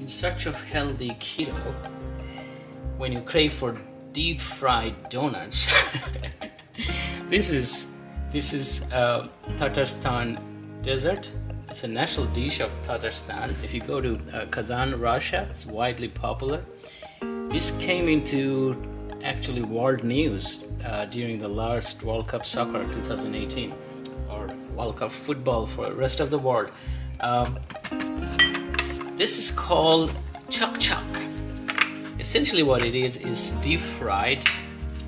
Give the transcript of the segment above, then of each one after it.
in search of healthy keto, when you crave for deep fried donuts, this is Tatarstan dessert. It's a national dish of Tatarstan. If you go to Kazan, Russia, it's widely popular. This came into actually world news during the last World Cup Soccer 2018, or World Cup football for the rest of the world. This is called CHAAK CHAAK. Essentially what it is deep fried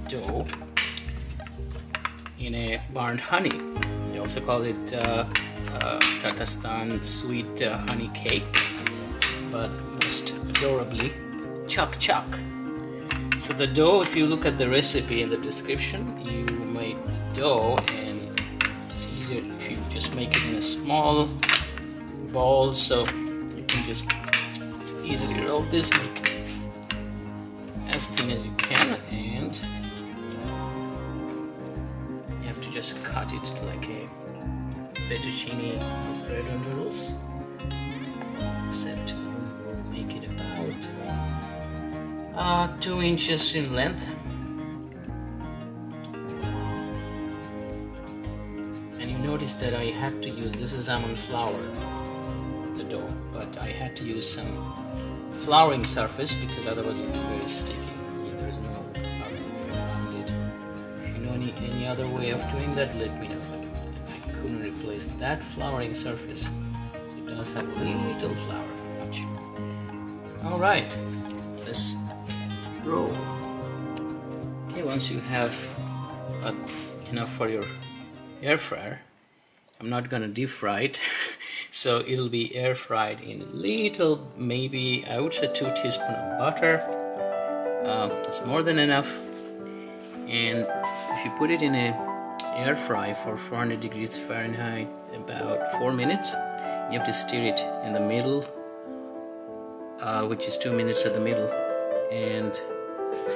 dough in a burnt honey. They also call it Tatarstan sweet honey cake, but most adorably CHAAK CHAAK. So the dough, if you look at the recipe in the description, you make dough, and it's easier if you just make it in a small bowl, so you can just easily roll this, make it as thin as you can, and you have to just cut it like a fettuccine Alfredo noodles, except we will make it about 2 inches in length. And you notice that I have to use, this is almond flour, the dough, but I had to use some flouring surface because otherwise it would be very sticky. There is no other way around it. If you know any other way of doing that, let me know. But I couldn't replace that flouring surface, so it does have a little flour. Much. All right, let's roll. Okay, once you have enough for your air fryer, I'm not gonna deep fry it, so it'll be air fried in a little, maybe I would say 2 teaspoons of butter. That's more than enough. And if you put it in a air fry for 400 degrees Fahrenheit about 4 minutes, you have to stir it in the middle, which is 2 minutes at the middle. And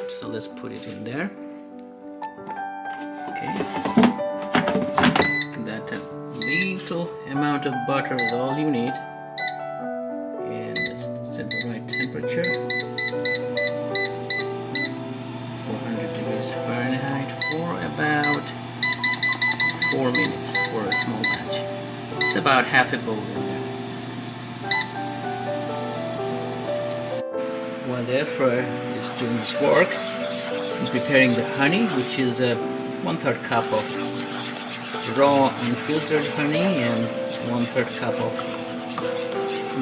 so let's put it in there. Okay, that little amount of butter is all you need, and let's set the right temperature, 400 degrees Fahrenheit for about 4 minutes for a small batch. It's about half a bowl in there. While the air fryer is doing its work, I'm preparing the honey, which is a 1/3 cup of raw unfiltered honey and 1/3 cup of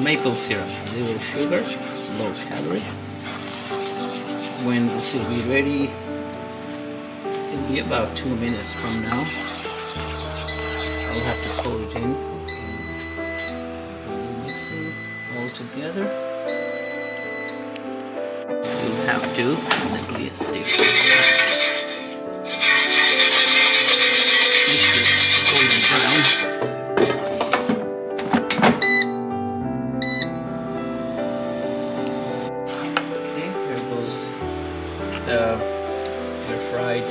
maple syrup, 0 sugar, low calorie. When this will be ready, it'll be about 2 minutes from now. I'll have to pour it in, mixing all together. You'll have to simply stick. Okay, here goes the air fried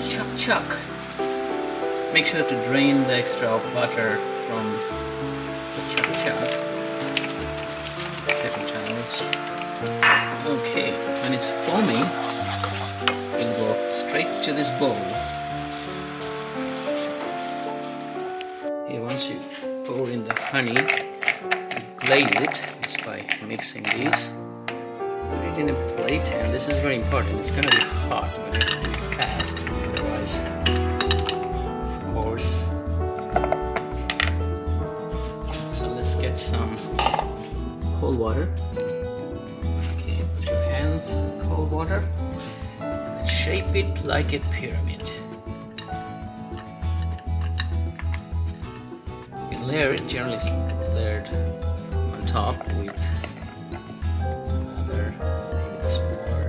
CHAAK CHAAK. Make sure to drain the extra butter from the CHAAK CHAAK. Paper towels. Okay, when it's foaming, it'll go straight to this bowl. Once you pour in the honey, you glaze it just by mixing these. Put it in a plate, and this is very important. It's going to be hot, but it will be fast. Otherwise, of course. So let's get some cold water. Okay, put your hands in cold water and shape it like a pyramid. Layer it, generally layered on top with another smaller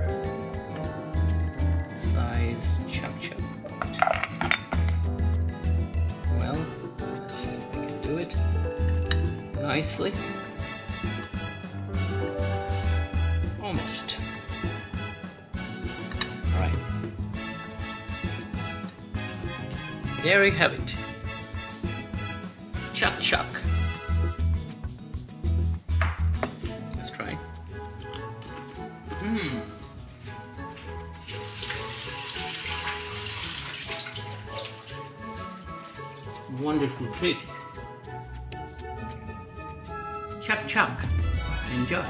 size CHAAK CHAAK. Well, let's see if we can do it nicely. Almost. Alright. There you have it. CHAAK CHAAK. Wonderful treat. Chaak chaak. Enjoy.